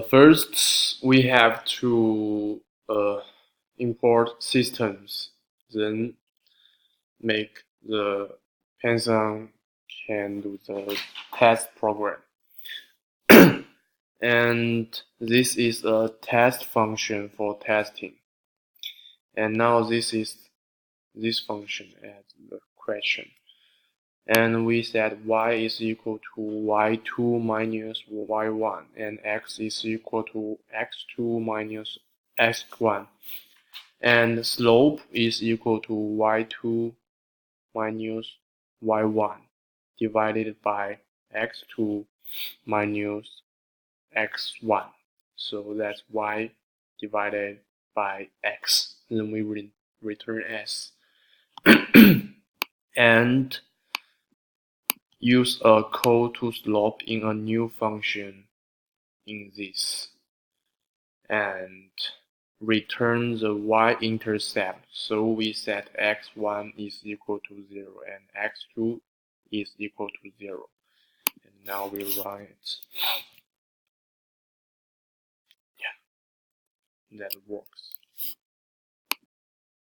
First, we have to import systems, then make the Python can do the test program. And this is a test function for testing. And now this function as the question. And we said y is equal to y2 minus y1 and x is equal to x2 minus x1 and slope is equal to y2 minus y1 divided by x2 minus x1. So that's y divided by x. Then we will return s. And use a call to slope in a new function in this. And return the y-intercept. So we set x1 is equal to 0 and x2 is equal to 0. And now we run it. Yeah, that works.